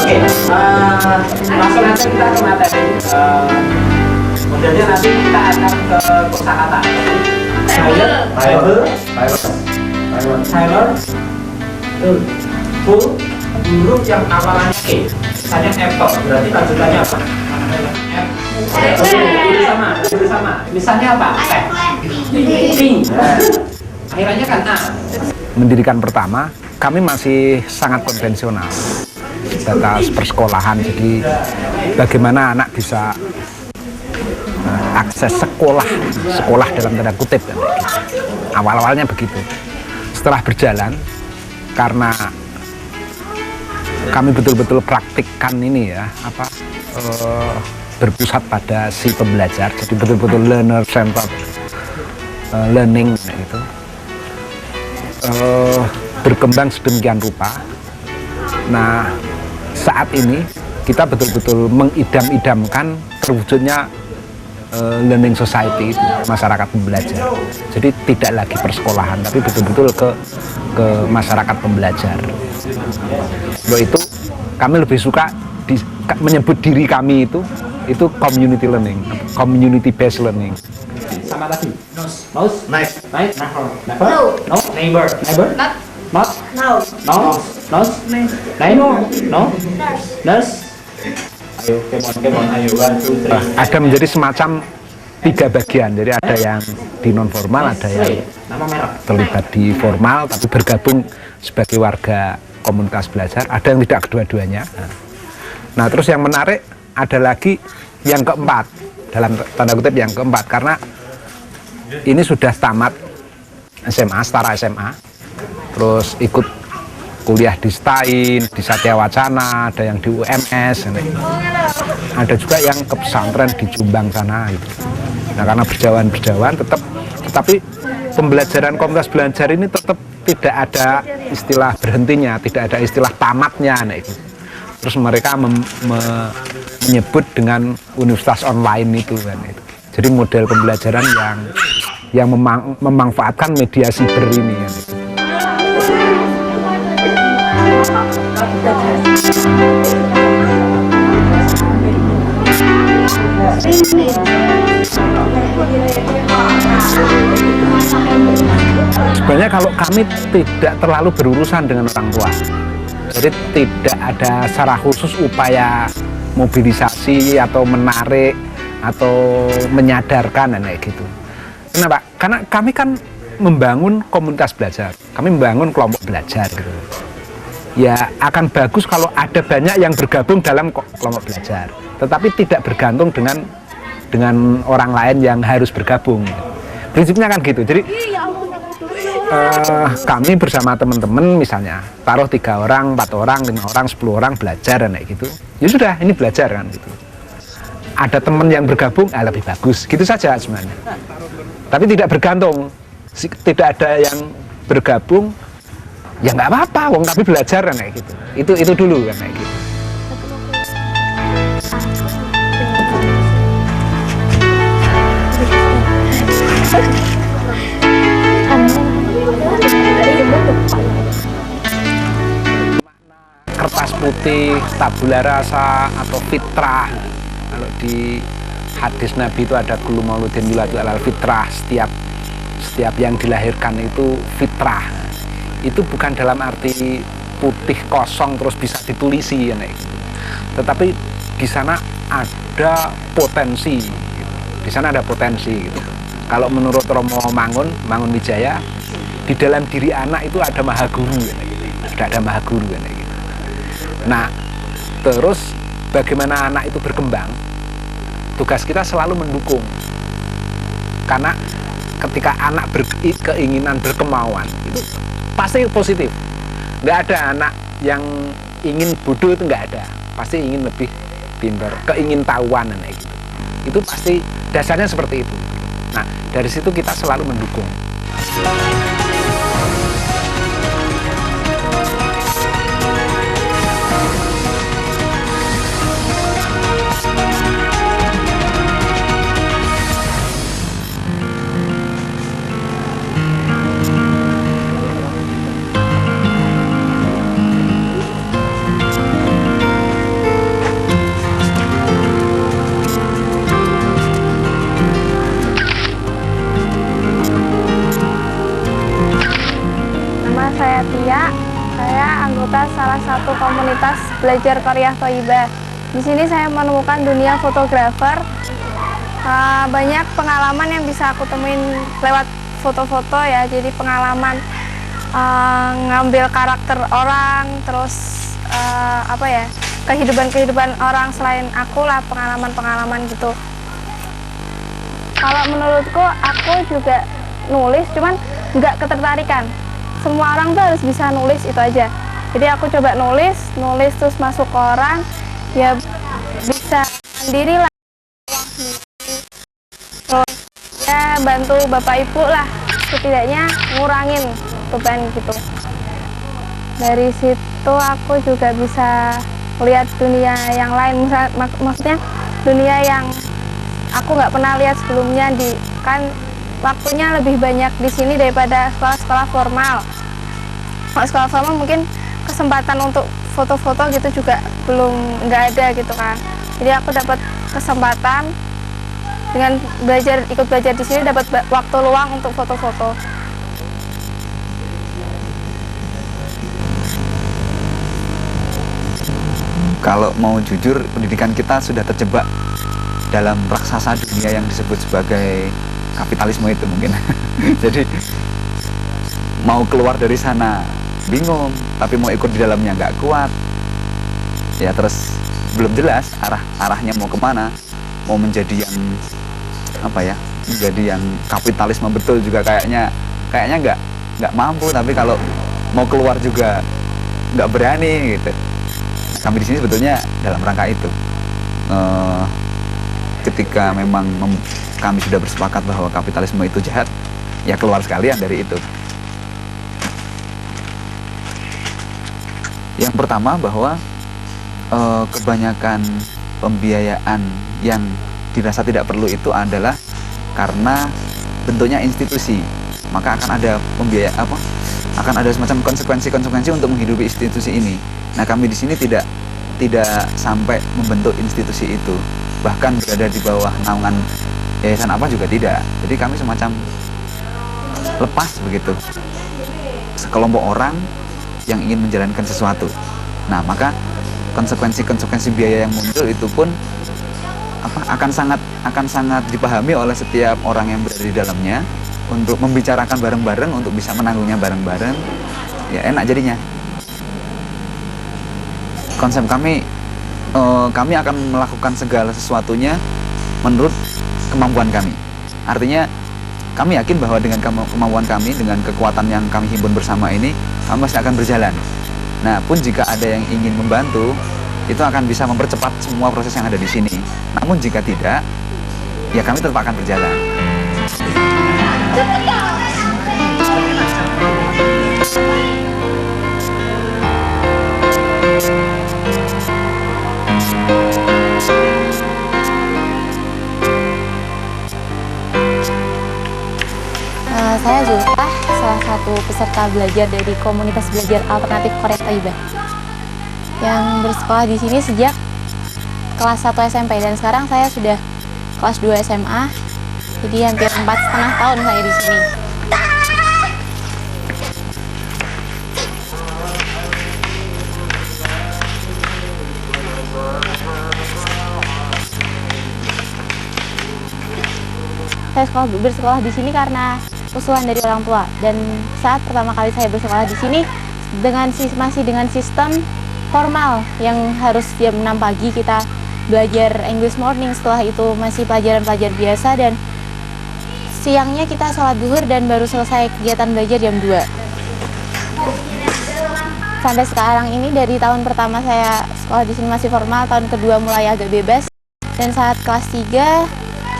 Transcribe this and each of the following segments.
Oke, langsung aja kita ke materi. Modelnya nanti kita akan ke kosakata. Tyler, full, huruf yang awalannya E. Misalnya apple, berarti lanjutannya apa? Sama. Misalnya apa? Pink. Akhirnya kan A. Mendirikan pertama, kami masih sangat konvensional batas persekolahan. Jadi bagaimana anak bisa akses sekolah dalam tanda kutip kan, gitu. Awal-awalnya begitu. Setelah berjalan, karena kami betul-betul praktikkan ini ya, berpusat pada si pembelajar, jadi betul-betul learner centered learning gitu. Berkembang sedemikian rupa. Nah, saat ini kita betul-betul mengidam-idamkan terwujudnya learning society, masyarakat pembelajar. Jadi tidak lagi persekolahan, tapi betul-betul ke masyarakat pembelajar. Untuk itu kami lebih suka menyebut diri kami itu community learning, community based learning. Sama tadi. Nose. Nice. Never. No. Neighbor. Not. Not. No. Nose. No. Nurse. Ayo, come on. Ayo, 1, 2, 3. Ada menjadi semacam 3 bagian. Jadi ada yang di non formal, ada yang Nama merek. terlibat di formal tapi bergabung sebagai warga komunitas belajar. Ada yang tidak kedua-duanya. Nah, terus yang menarik ada lagi yang keempat, dalam tanda kutip yang keempat, karena ini sudah tamat SMA, setara SMA, terus ikut kuliah di STAIN, di Satya Wacana, ada yang di UMS, ada juga yang ke pesantren di Jombang sana gitu. Nah, karena berjauhan tetapi pembelajaran komunitas belajar ini tetap tidak ada istilah berhentinya, tidak ada istilah tamatnya, gitu. Terus mereka menyebut dengan universitas online itu kan itu. Jadi model pembelajaran yang memanfaatkan media siber ini kan itu. Sebenarnya kalau kami tidak terlalu berurusan dengan orang tua, jadi tidak ada secara khusus upaya mobilisasi atau menarik atau menyadarkan dan kayak gitu. Kenapa? Karena kami kan membangun komunitas belajar, kami membangun kelompok belajar gitu. Ya akan bagus kalau ada banyak yang bergabung dalam kelompok belajar, tetapi tidak bergantung dengan orang lain yang harus bergabung. Prinsipnya kan gitu. Jadi kami bersama teman-teman misalnya taruh 3 orang, 4 orang, 5 orang, 10 orang belajar dan kayak gitu. Ya sudah, ini belajar kan gitu. Ada teman yang bergabung, lebih bagus. Gitu saja sebenarnya. Tapi tidak bergantung. Tidak ada yang bergabung, ya nggak apa-apa, wong tapi belajar kan kayak gitu. Itu dulu kan kayak gitu. Kertas putih, tabula rasa atau fitrah. Kalau di hadis Nabi itu ada kullu mauludin yuladu alal fitrah, setiap yang dilahirkan itu fitrah. Itu bukan dalam arti putih kosong terus bisa ditulisi ya, tetapi di sana ada potensi gitu. Di sana ada potensi gitu. Kalau menurut Romo Mangunwijaya, di dalam diri anak itu ada maha guru ya, gitu. Sudah ada maha guru ya, gitu. Nah, terus bagaimana anak itu berkembang? Tugas kita selalu mendukung. Karena ketika anak berkeinginan, berkemauan, itu pasti positif. Nggak ada anak yang ingin bodoh, itu nggak ada. Pasti ingin lebih pintar, keingintahuan dan gitu. Itu pasti dasarnya seperti itu. Nah, dari situ kita selalu mendukung. komunitas belajar Qaryah Thayyibah. Di sini saya menemukan dunia fotografer. Banyak pengalaman yang bisa aku temuin lewat foto-foto ya. Jadi pengalaman ngambil karakter orang, terus kehidupan orang selain aku lah, pengalaman-pengalaman gitu. Kalau menurutku, aku juga nulis, cuman nggak ketertarikan. Semua orang tuh harus bisa nulis, itu aja. Jadi aku coba nulis terus masuk ke orang, ya bisa mandiri lah. Terus ya bantu bapak ibu lah, setidaknya ngurangin beban gitu. Dari situ aku juga bisa lihat dunia yang lain, maksudnya dunia yang aku nggak pernah lihat sebelumnya. Kan waktunya lebih banyak di sini daripada sekolah-sekolah formal. Kalau sekolah formal mungkin kesempatan untuk foto-foto gitu juga nggak ada gitu kan. Jadi aku dapat kesempatan dengan ikut belajar di sini, dapat waktu luang untuk foto-foto. Kalau mau jujur, pendidikan kita sudah terjebak dalam raksasa dunia yang disebut sebagai kapitalisme itu mungkin. Jadi mau keluar dari sana bingung, tapi mau ikut di dalamnya nggak kuat. Ya terus belum jelas arahnya mau kemana. Mau menjadi yang menjadi yang kapitalisme betul juga kayaknya nggak mampu. Tapi kalau mau keluar juga nggak berani gitu. Kami di sini sebetulnya dalam rangka itu. Ketika memang kami sudah bersepakat bahwa kapitalisme itu jahat, ya keluar sekalian dari itu. Yang pertama bahwa kebanyakan pembiayaan yang dirasa tidak perlu itu adalah karena bentuknya institusi, maka akan ada akan ada semacam konsekuensi untuk menghidupi institusi ini. Nah, kami di sini tidak sampai membentuk institusi itu, bahkan berada di bawah naungan yayasan apa juga tidak. Jadi kami semacam lepas begitu, sekelompok orang yang ingin menjalankan sesuatu. Nah, maka konsekuensi biaya yang muncul itu pun akan sangat dipahami oleh setiap orang yang berada di dalamnya, untuk membicarakan bareng-bareng, untuk bisa menanggungnya bareng-bareng. Ya enak jadinya. Konsep kami akan melakukan segala sesuatunya menurut kemampuan kami. Artinya kami yakin bahwa dengan kemampuan kami, dengan kekuatan yang kami himpun bersama ini, kami pasti akan berjalan. Nah, pun jika ada yang ingin membantu, itu akan bisa mempercepat semua proses yang ada di sini. Namun jika tidak, ya kami tetap akan berjalan. Saya Zulfah, salah satu peserta belajar dari komunitas belajar alternatif Qaryah Thayyibah yang bersekolah di sini sejak kelas 1 SMP, dan sekarang saya sudah kelas 2 SMA, jadi hampir 4,5 tahun saya di sini. Saya bersekolah di sini karena usulan dari orang tua, dan saat pertama kali saya bersekolah di sini masih dengan sistem formal yang harus jam 6 pagi kita belajar English morning, setelah itu masih pelajaran-pelajaran biasa, dan siangnya kita sholat zuhur dan baru selesai kegiatan belajar jam 2. Sampai sekarang ini, dari tahun pertama saya sekolah di sini masih formal, tahun kedua mulai agak bebas, dan saat kelas 3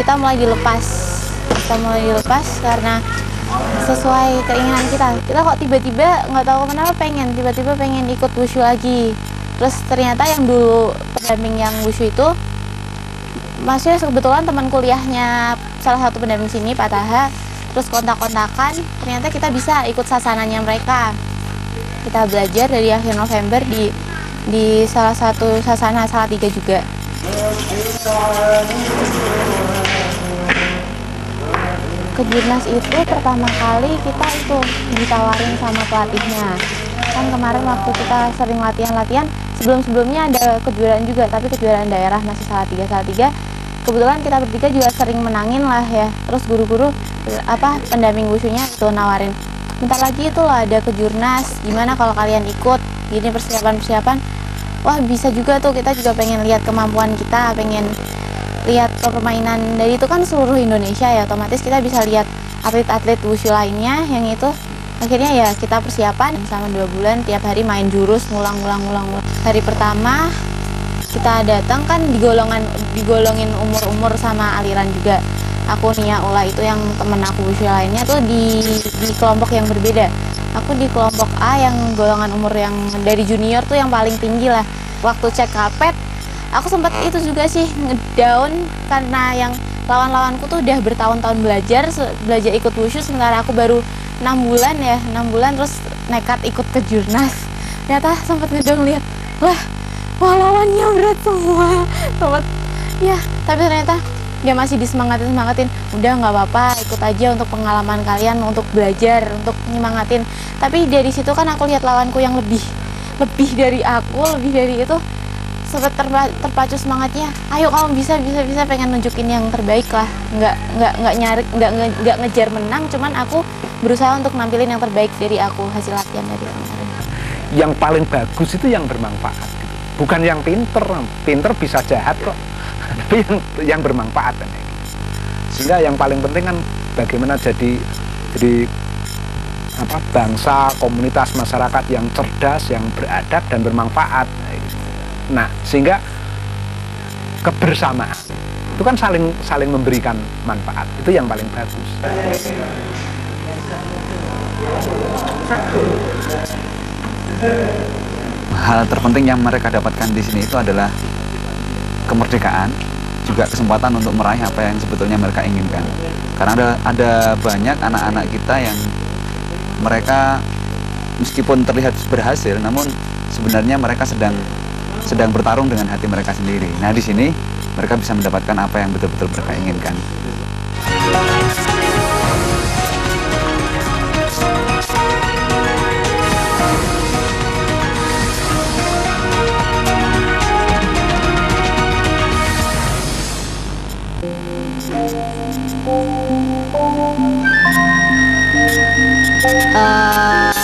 kita mulai dilepas karena sesuai keinginan kita kok tiba-tiba nggak tahu kenapa tiba-tiba pengen ikut wushu lagi. Terus ternyata yang dulu pendamping yang wushu itu, maksudnya kebetulan teman kuliahnya salah satu pendamping sini, Pak Taha, terus kontak-kontakan, ternyata kita bisa ikut sasananya mereka. Kita belajar dari akhir November di salah satu sasana Salatiga juga. Ke Jurnas itu pertama kali kita itu ditawarin sama pelatihnya. Kan kemarin waktu kita sering latihan Sebelum-sebelumnya ada kejuaraan juga, tapi kejuaraan daerah masih Salatiga. Kebetulan kita bertiga juga sering menangin lah ya. Terus guru-guru pendamping wushunya itu nawarin, bentar lagi itu lah ada kejurnas, gimana kalau kalian ikut, gini persiapan. Wah bisa juga tuh, kita juga pengen lihat kemampuan kita, pengen lihat permainan dari itu kan seluruh Indonesia ya, otomatis kita bisa lihat atlet-atlet wushu lainnya yang itu. Akhirnya ya kita persiapan selama 2 bulan, tiap hari main jurus, ngulang. Hari pertama kita datang kan digolongin umur sama aliran juga. Aku Nia Ula itu yang temen aku wushu lainnya tuh di kelompok yang berbeda. Aku di kelompok A yang golongan umur yang dari junior tuh yang paling tinggi lah. Waktu cek karpet, aku sempat itu juga sih ngedown karena yang lawan-lawanku tuh udah bertahun-tahun belajar ikut wushu, sementara aku baru 6 bulan terus nekat ikut ke jurnas. Ternyata sempat ngedown lihat, wah lawannya berat semua. Tapi ternyata dia masih disemangatin, udah nggak apa-apa, ikut aja untuk pengalaman kalian, untuk belajar, untuk nyemangatin. Tapi dari situ kan aku lihat lawanku yang lebih dari itu, sempat terpacu semangatnya, ayo kamu bisa, pengen nunjukin yang terbaik lah. Nggak ngejar menang, cuman aku berusaha untuk nampilin yang terbaik dari aku, hasil latihan dari kemarin. Yang paling bagus itu yang bermanfaat gitu. Bukan yang pinter bisa jahat kok, tapi yang bermanfaat kan. Sehingga yang paling penting kan bagaimana jadi bangsa, komunitas masyarakat yang cerdas, yang beradab dan bermanfaat. Nah, sehingga kebersamaan itu kan saling memberikan manfaat, itu yang paling bagus. Hal terpenting yang mereka dapatkan di sini itu adalah kemerdekaan, juga kesempatan untuk meraih apa yang sebetulnya mereka inginkan. Karena ada banyak anak-anak kita yang mereka meskipun terlihat berhasil, namun sebenarnya mereka sedang bertarung dengan hati mereka sendiri. Nah, di sini mereka bisa mendapatkan apa yang betul-betul mereka inginkan.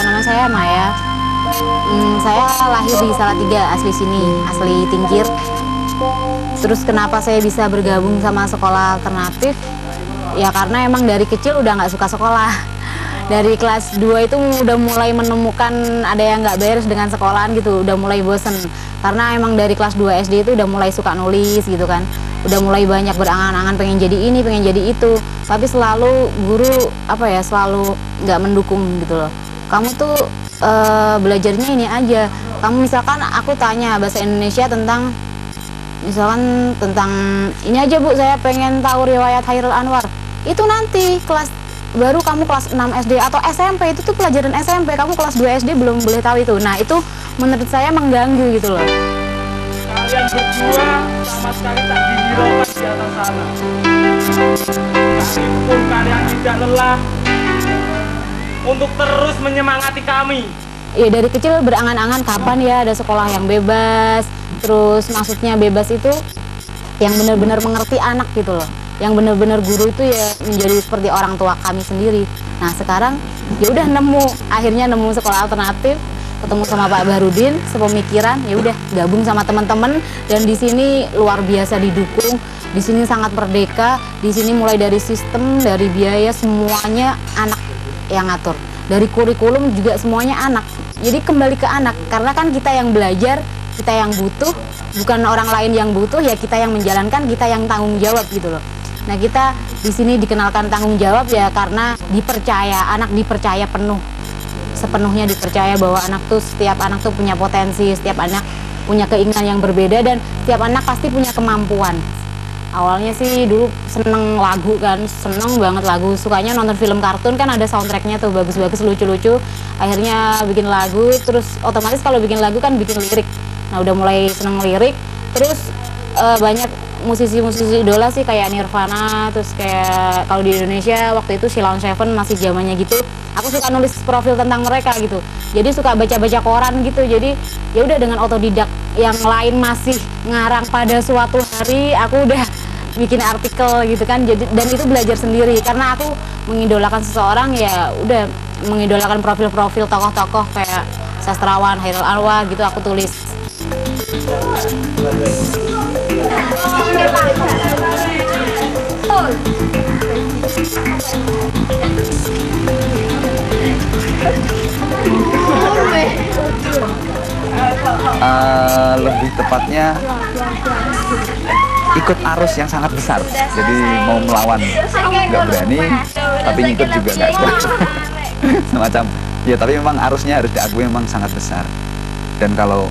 Nama saya Maya. Saya lahir di Salatiga, asli sini, asli Tingkir. Terus kenapa saya bisa bergabung sama sekolah alternatif? Ya karena emang dari kecil udah nggak suka sekolah. Dari kelas 2 itu udah mulai menemukan ada yang nggak beres dengan sekolahan gitu, udah mulai bosen. Karena emang dari kelas 2 SD itu udah mulai suka nulis gitu kan. Udah mulai banyak berangan-angan pengen jadi ini, pengen jadi itu. Tapi selalu guru selalu nggak mendukung gitu loh. Kamu tuh belajarnya ini aja. Kamu misalkan aku tanya bahasa Indonesia tentang ini aja Bu, saya pengen tahu riwayat Chairul Anwar. Itu nanti baru kamu kelas 6 SD atau SMP, itu tuh pelajaran SMP. Kamu kelas 2 SD belum boleh tahu itu. Nah, itu menurut saya mengganggu gitu loh. Kalian berdua sama sekali tak dihiraukan di atas sana. Meskipun kalian tidak lelah untuk terus menyemangati kami. Ya dari kecil berangan-angan kapan ya ada sekolah yang bebas. Terus maksudnya bebas itu yang benar-benar mengerti anak gitu loh. Yang benar-benar guru itu ya menjadi seperti orang tua kami sendiri. Nah sekarang ya udah akhirnya nemu sekolah alternatif, ketemu sama Pak Bahrudin, sepemikiran, ya udah gabung sama teman-teman, dan di sini luar biasa didukung, di sini sangat merdeka, di sini mulai dari sistem, dari biaya semuanya anak yang ngatur, dari kurikulum juga semuanya anak. Jadi kembali ke anak, karena kan kita yang belajar, kita yang butuh, bukan orang lain yang butuh, ya kita yang menjalankan, kita yang tanggung jawab gitu loh. Nah kita di sini dikenalkan tanggung jawab ya karena dipercaya, anak dipercaya sepenuhnya dipercaya bahwa setiap anak tuh punya potensi, setiap anak punya keinginan yang berbeda, dan setiap anak pasti punya kemampuan. Awalnya sih dulu seneng lagu kan, seneng banget lagu, sukanya nonton film kartun kan ada soundtracknya tuh bagus-bagus, lucu-lucu. Akhirnya bikin lagu, terus otomatis kalau bikin lagu kan bikin lirik. Nah udah mulai seneng lirik, terus banyak musisi-musisi idola sih kayak Nirvana, terus kayak kalau di Indonesia waktu itu Sheila on 7 masih zamannya gitu. Aku suka nulis profil tentang mereka gitu. Jadi suka baca-baca koran gitu. Jadi ya udah dengan otodidak yang lain masih ngarang pada suatu hari, aku udah bikin artikel gitu kan. Jadi dan itu belajar sendiri karena aku mengidolakan seseorang, ya udah mengidolakan profil-profil tokoh-tokoh kayak sastrawan Hairil Anwar gitu, aku tulis. Lebih tepatnya ikut arus yang sangat besar, jadi mau melawan nggak berani, tapi ngikut juga nggak kuat. Semacam ya, tapi memang arusnya harus diakui memang sangat besar. Dan kalau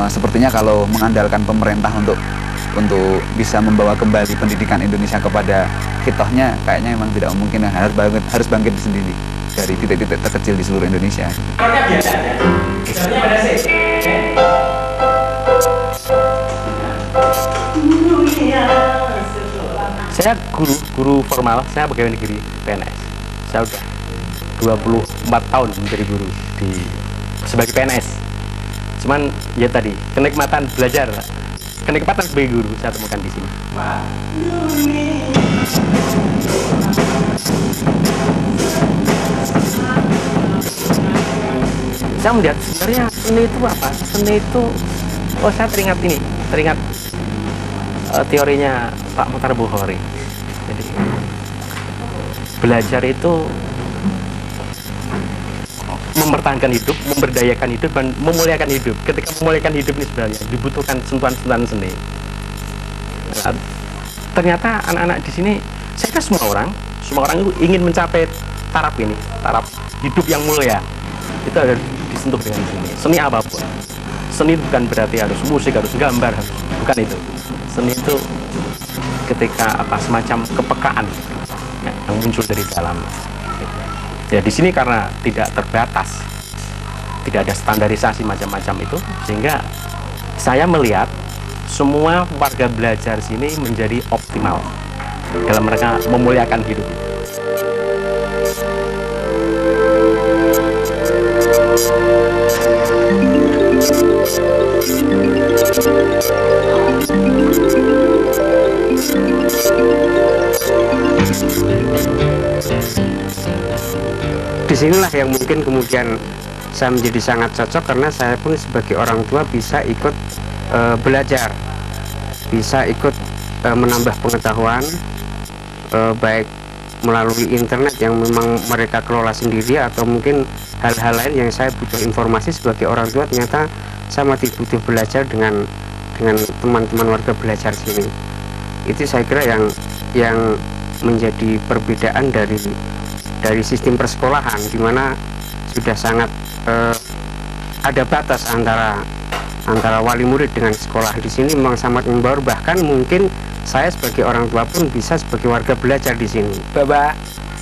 sepertinya kalau mengandalkan pemerintah untuk bisa membawa kembali pendidikan Indonesia kepada hitohnya, kayaknya memang tidak mungkin, harus bangkit sendiri dari titik-titik terkecil di seluruh Indonesia. Nomornya biasa aja. Misalnya pada C. Oke. Saya guru formal, saya pegawai negeri PNS. Saya udah 24 tahun menjadi guru sebagai PNS. Cuman ya tadi, kenikmatan belajar, kenikmatan sebagai guru saya temukan di sini. Saya melihat sebenarnya seni itu apa? Seni itu, oh saya teringat teorinya Pak Muchtar Bukhari. Jadi belajar itu mempertahankan hidup, memberdayakan hidup, dan memuliakan hidup. Ketika memuliakan hidup ini sebenarnya dibutuhkan sentuhan-sentuhan seni. Nah, ternyata anak-anak di sini, saya kira semua orang itu ingin mencapai taraf ini, taraf hidup yang mulia. Itu harus disentuh dengan seni. Seni apapun. Seni bukan berarti harus musik, harus gambar, bukan itu. Seni itu ketika semacam kepekaan ya, yang muncul dari dalam. Ya di sini karena tidak terbatas, tidak ada standarisasi macam-macam itu, sehingga saya melihat semua warga belajar sini menjadi optimal dalam mereka memuliakan hidup. Disinilah yang mungkin kemudian saya menjadi sangat cocok, karena saya pun sebagai orang tua bisa ikut belajar, bisa ikut menambah pengetahuan, baik melalui internet yang memang mereka kelola sendiri, atau mungkin hal-hal lain yang saya butuh informasi sebagai orang tua. Ternyata saya masih butuh belajar dengan teman-teman warga belajar sini. Itu saya kira yang menjadi perbedaan dari sistem persekolahan, di mana sudah sangat ada batas antara wali murid dengan sekolah. Di sini memang sangat membaur, bahkan mungkin saya sebagai orang tua pun bisa sebagai warga belajar di sini. Bahwa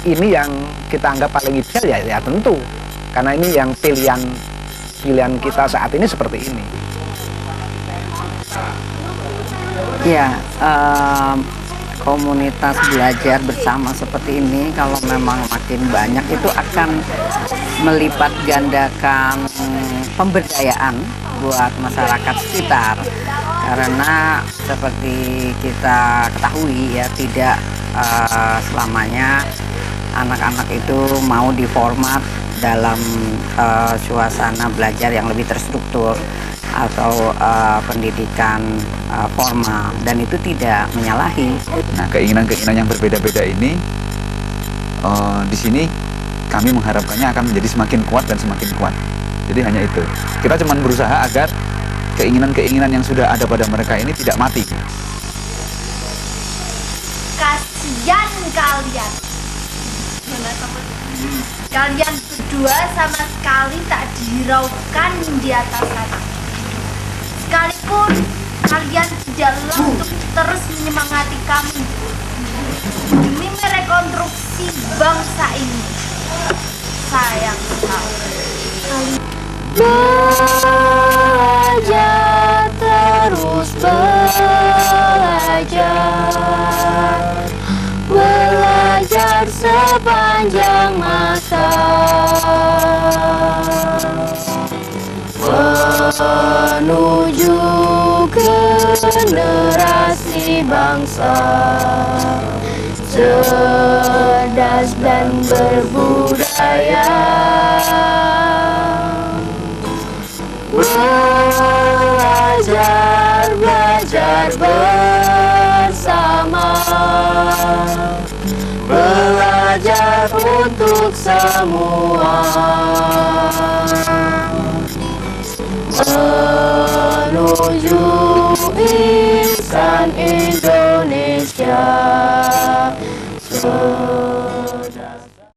ini yang kita anggap paling ideal ya tentu, karena ini yang pilihan kita saat ini seperti ini. Ya, komunitas belajar bersama seperti ini kalau memang makin banyak itu akan melipat gandakan pemberdayaan buat masyarakat sekitar, karena seperti kita ketahui ya, tidak selamanya anak-anak itu mau diformat dalam suasana belajar yang lebih terstruktur atau pendidikan formal, dan itu tidak menyalahi. Nah, keinginan-keinginan yang berbeda-beda ini di sini kami mengharapkannya akan menjadi semakin kuat dan semakin kuat. Jadi hanya itu. Kita cuma berusaha agar keinginan-keinginan yang sudah ada pada mereka ini tidak mati. Kasian kalian. Kalian berdua sama sekali tak dihiraukan di atas sana. Sekalipun kalian tidak lelah untuk terus menyemangati kami demi merekonstruksi bangsa ini. Sayang sekali. Belajar, terus belajar sepanjang masa. menuju generasi bangsa cerdas dan berbudaya. Belajar bersama, belajar untuk semua, menuju insan Indonesia.